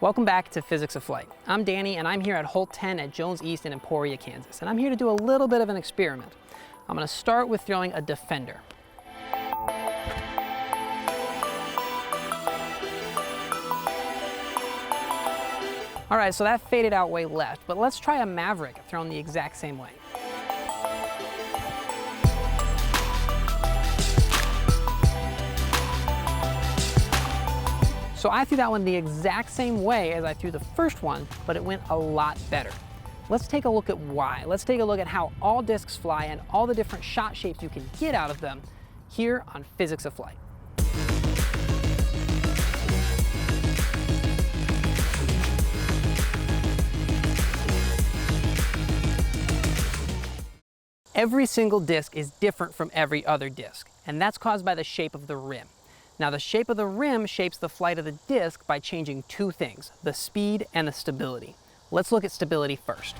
Welcome back to Physics of Flight. I'm Danny and I'm here at Hole 10 at Jones East in Emporia, Kansas. And I'm here to do a little bit of an experiment. I'm going to start with throwing a defender. All right, so that faded out way left, but let's try a Maverick thrown the exact same way. So I threw that one the exact same way as I threw the first one, but it went a lot better. Let's take a look at why. Let's take a look at how all discs fly and all the different shot shapes you can get out of them here on Physics of Flight. Every single disc is different from every other disc, and that's caused by the shape of the rim. Now, the shape of the rim shapes the flight of the disc by changing two things, the speed and the stability. Let's look at stability first.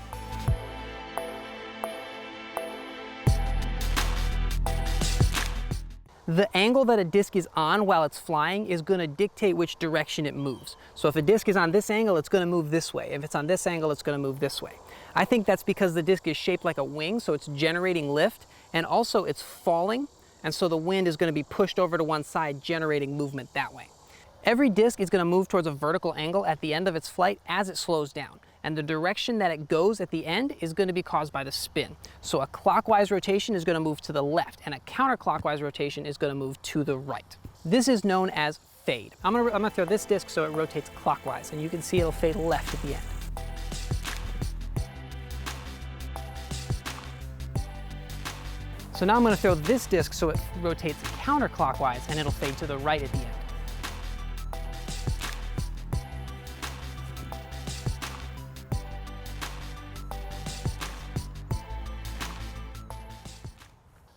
The angle that a disc is on while it's flying is going to dictate which direction it moves. So if a disc is on this angle, it's going to move this way. If it's on this angle, it's going to move this way. I think that's because the disc is shaped like a wing, so it's generating lift, and also it's falling, and so the wind is going to be pushed over to one side, generating movement that way. Every disc is going to move towards a vertical angle at the end of its flight as it slows down, and the direction that it goes at the end is going to be caused by the spin. So a clockwise rotation is going to move to the left, and a counterclockwise rotation is going to move to the right. This is known as fade. I'm going to throw this disc so it rotates clockwise, and you can see it'll fade left at the end. So now I'm going to throw this disc so it rotates counterclockwise and it'll fade to the right at the end.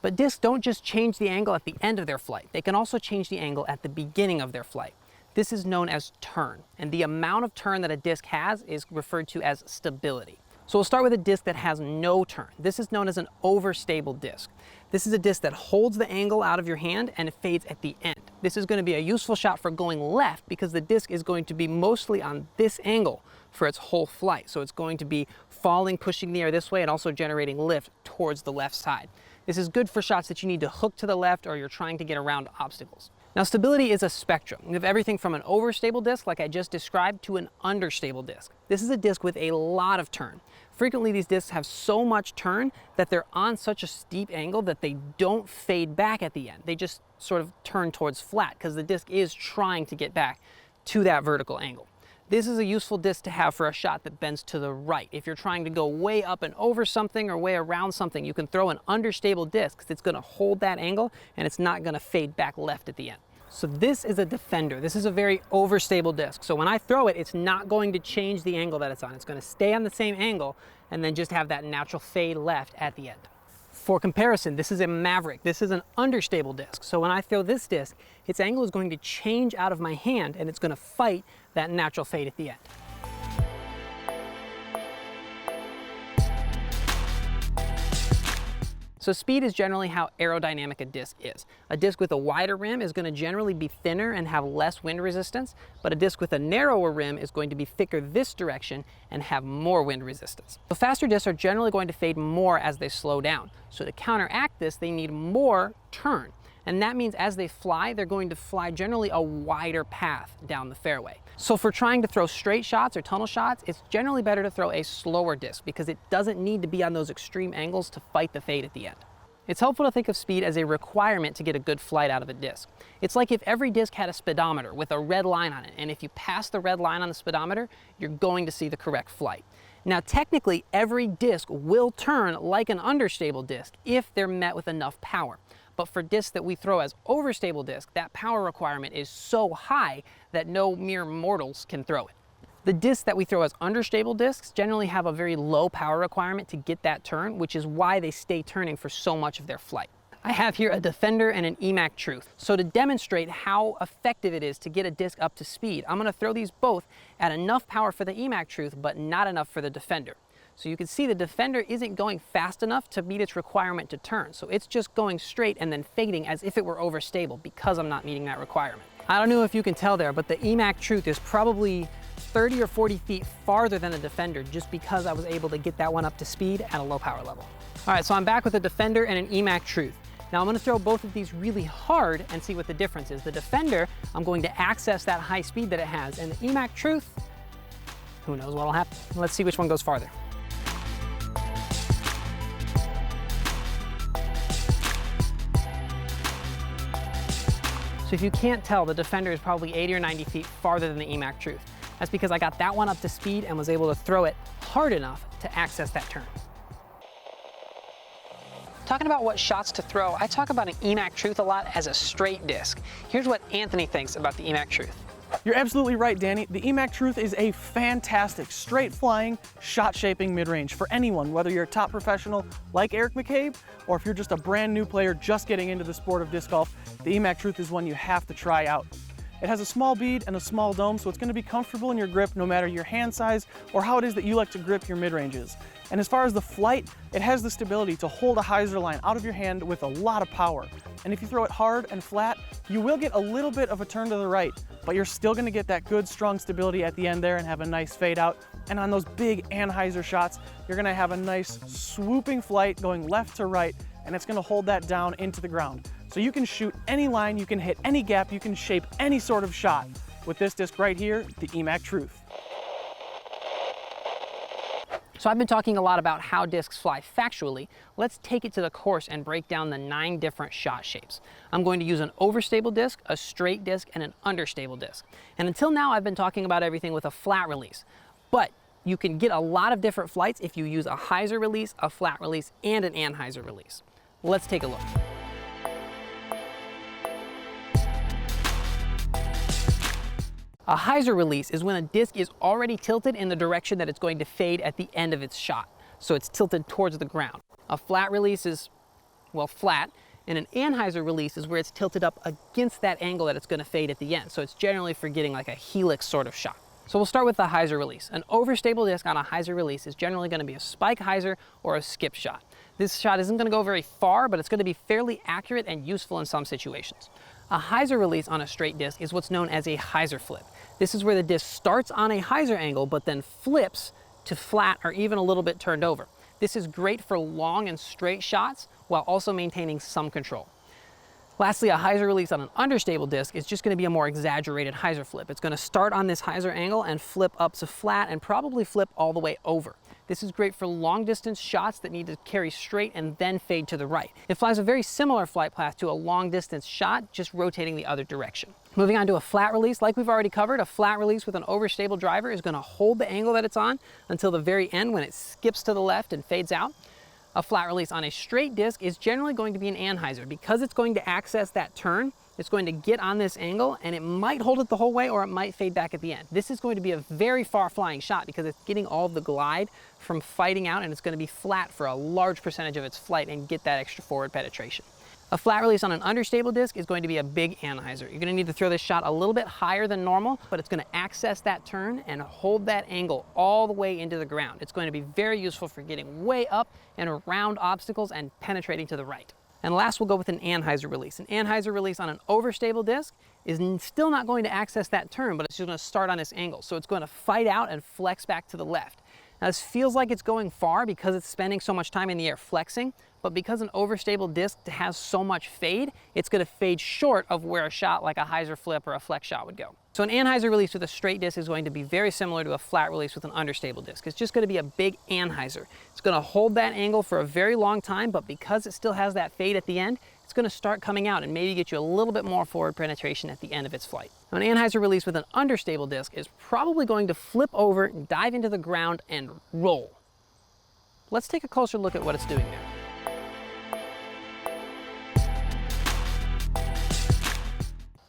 But discs don't just change the angle at the end of their flight. They can also change the angle at the beginning of their flight. This is known as turn, and the amount of turn that a disc has is referred to as stability. So we'll start with a disc that has no turn. This is known as an overstable disc. This is a disc that holds the angle out of your hand and it fades at the end. This is going to be a useful shot for going left because the disc is going to be mostly on this angle for its whole flight. So it's going to be falling, pushing the air this way, and also generating lift towards the left side. This is good for shots that you need to hook to the left or you're trying to get around obstacles. Now, stability is a spectrum. You have everything from an overstable disc, like I just described, to an understable disc. This is a disc with a lot of turn. Frequently, these discs have so much turn that they're on such a steep angle that they don't fade back at the end. They just sort of turn towards flat because the disc is trying to get back to that vertical angle. This is a useful disc to have for a shot that bends to the right. If you're trying to go way up and over something or way around something, you can throw an understable disc because it's going to hold that angle and it's not going to fade back left at the end. So this is a defender. This is a very overstable disc. So when I throw it, it's not going to change the angle that it's on. It's going to stay on the same angle and then just have that natural fade left at the end. For comparison, this is a Maverick. This is an understable disc. So when I throw this disc, its angle is going to change out of my hand and it's going to fight that natural fade at the end. So speed is generally how aerodynamic a disc is. A disc with a wider rim is going to generally be thinner and have less wind resistance, but a disc with a narrower rim is going to be thicker this direction and have more wind resistance. So faster discs are generally going to fade more as they slow down. So to counteract this, they need more turn. And that means as they fly, they're going to fly generally a wider path down the fairway. So for trying to throw straight shots or tunnel shots, it's generally better to throw a slower disc because it doesn't need to be on those extreme angles to fight the fade at the end. It's helpful to think of speed as a requirement to get a good flight out of a disc. It's like if every disc had a speedometer with a red line on it, and if you pass the red line on the speedometer, you're going to see the correct flight. Now, technically, every disc will turn like an understable disc if they're met with enough power. But for discs that we throw as overstable discs, that power requirement is so high that no mere mortals can throw it. The discs that we throw as understable discs generally have a very low power requirement to get that turn, which is why they stay turning for so much of their flight. I have here a Defender and an Emac Truth. So to demonstrate how effective it is to get a disc up to speed, I'm going to throw these both at enough power for the Emac Truth, but not enough for the Defender. So you can see the Defender isn't going fast enough to meet its requirement to turn. So it's just going straight and then fading as if it were overstable because I'm not meeting that requirement. I don't know if you can tell there, but the Emac Truth is probably 30 or 40 feet farther than the Defender just because I was able to get that one up to speed at a low power level. All right, so I'm back with a Defender and an EMAC Truth. Now I'm gonna throw both of these really hard and see what the difference is. The Defender, I'm going to access that high speed that it has, and the EMAC Truth, who knows what'll happen. Let's see which one goes farther. So if you can't tell, the Defender is probably 80 or 90 feet farther than the EMAC Truth. That's because I got that one up to speed and was able to throw it hard enough to access that turn. Talking about what shots to throw, I talk about an EMAC Truth a lot as a straight disc. Here's what Anthony thinks about the EMAC Truth. You're absolutely right, Danny. The EMAC Truth is a fantastic, straight flying, shot shaping mid-range for anyone, whether you're a top professional like Eric McCabe, or if you're just a brand new player just getting into the sport of disc golf, the EMAC Truth is one you have to try out. It has a small bead and a small dome, so it's going to be comfortable in your grip no matter your hand size or how it is that you like to grip your mid-ranges. And as far as the flight, it has the stability to hold a hyzer line out of your hand with a lot of power. And if you throw it hard and flat, you will get a little bit of a turn to the right, but you're still going to get that good, strong stability at the end there and have a nice fade out. And on those big anhyzer shots, you're going to have a nice swooping flight going left to right, and it's going to hold that down into the ground. So you can shoot any line, you can hit any gap, you can shape any sort of shot with this disc right here, the EMAC Truth. So I've been talking a lot about how discs fly factually. Let's take it to the course and break down the 9 different shot shapes. I'm going to use an overstable disc, a straight disc, and an understable disc. And until now, I've been talking about everything with a flat release. But you can get a lot of different flights if you use a hyzer release, a flat release, and an anhyzer release. Let's take a look. A hyzer release is when a disc is already tilted in the direction that it's going to fade at the end of its shot. So it's tilted towards the ground. A flat release is, well, flat, and an anhyzer release is where it's tilted up against that angle that it's going to fade at the end. So it's generally for getting like a helix sort of shot. So we'll start with the hyzer release. An overstable disc on a hyzer release is generally going to be a spike hyzer or a skip shot. This shot isn't going to go very far, but it's going to be fairly accurate and useful in some situations. A hyzer release on a straight disc is what's known as a hyzer flip. This is where the disc starts on a hyzer angle, but then flips to flat or even a little bit turned over. This is great for long and straight shots while also maintaining some control. Lastly, a hyzer release on an understable disc is just going to be a more exaggerated hyzer flip. It's going to start on this hyzer angle and flip up to flat and probably flip all the way over. This is great for long distance shots that need to carry straight and then fade to the right. It flies a very similar flight path to a long distance shot, just rotating the other direction. Moving on to a flat release, like we've already covered, a flat release with an overstable driver is going to hold the angle that it's on until the very end when it skips to the left and fades out. A flat release on a straight disc is generally going to be an anhyzer. Because it's going to access that turn, it's going to get on this angle and it might hold it the whole way or it might fade back at the end. This is going to be a very far flying shot because it's getting all of the glide from fighting out, and it's going to be flat for a large percentage of its flight and get that extra forward penetration. A flat release on an understable disc is going to be a big anhyzer. You're going to need to throw this shot a little bit higher than normal, but it's going to access that turn and hold that angle all the way into the ground. It's going to be very useful for getting way up and around obstacles and penetrating to the right. And last, we'll go with an anhyzer release. An anhyzer release on an overstable disc is still not going to access that turn, but it's just going to start on this angle. So it's going to fight out and flex back to the left. Now this feels like it's going far because it's spending so much time in the air flexing, but because an overstable disc has so much fade, it's going to fade short of where a shot like a hyzer flip or a flex shot would go. So an anhyzer release with a straight disc is going to be very similar to a flat release with an understable disc. It's just going to be a big anhyzer. It's going to hold that angle for a very long time, but because it still has that fade at the end, it's going to start coming out and maybe get you a little bit more forward penetration at the end of its flight. Now, an anhyzer release with an understable disc is probably going to flip over, dive into the ground, and roll. Let's take a closer look at what it's doing there.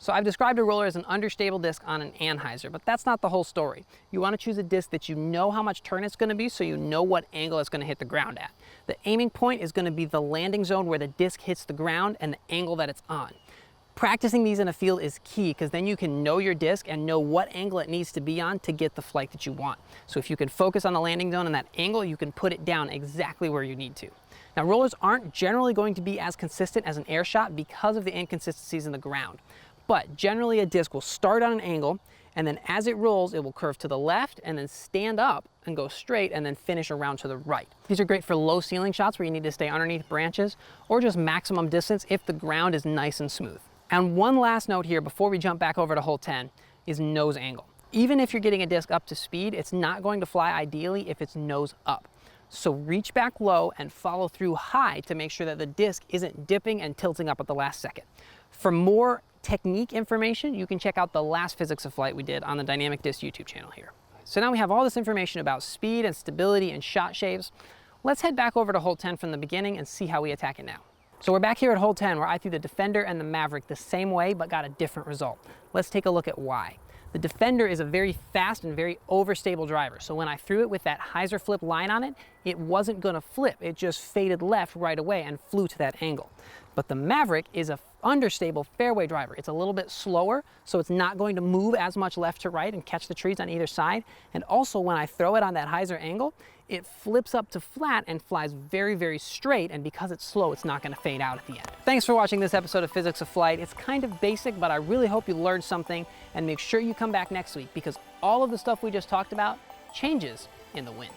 So I've described a roller as an understable disc on an anhyzer, but that's not the whole story. You want to choose a disc that you know how much turn it's going to be, so you know what angle it's going to hit the ground at. The aiming point is going to be the landing zone where the disc hits the ground and the angle that it's on. Practicing these in a field is key because then you can know your disc and know what angle it needs to be on to get the flight that you want. So if you can focus on the landing zone and that angle, you can put it down exactly where you need to. Now, rollers aren't generally going to be as consistent as an air shot because of the inconsistencies in the ground. But generally a disc will start on an angle And then as it rolls, it will curve to the left and then stand up and go straight and then finish around to the right. These are great for low ceiling shots where you need to stay underneath branches, or just maximum distance if the ground is nice and smooth. And one last note here before we jump back over to hole 10 is nose angle. Even if you're getting a disc up to speed, it's not going to fly ideally if it's nose up. So reach back low and follow through high to make sure that the disc isn't dipping and tilting up at the last second. For more technique information, you can check out the last physics of flight we did on the Dynamic Disc YouTube channel here. So now we have all this information about speed and stability and shot shapes. Let's head back over to hole 10 from the beginning and see how we attack it now. So we're back here at hole 10 where I threw the Defender and the Maverick the same way but got a different result. Let's take a look at why. The Defender is a very fast and very overstable driver. So when I threw it with that hyzer flip line on it, it wasn't gonna flip. It just faded left right away and flew to that angle. But the Maverick is a understable fairway driver. It's a little bit slower, so it's not going to move as much left to right and catch the trees on either side. And also when I throw it on that hyzer angle, it flips up to flat and flies very, very straight. And because it's slow, it's not gonna fade out at the end. Thanks for watching this episode of Physics of Flight. It's kind of basic, but I really hope you learned something, and make sure you come back next week because all of the stuff we just talked about changes in the wind.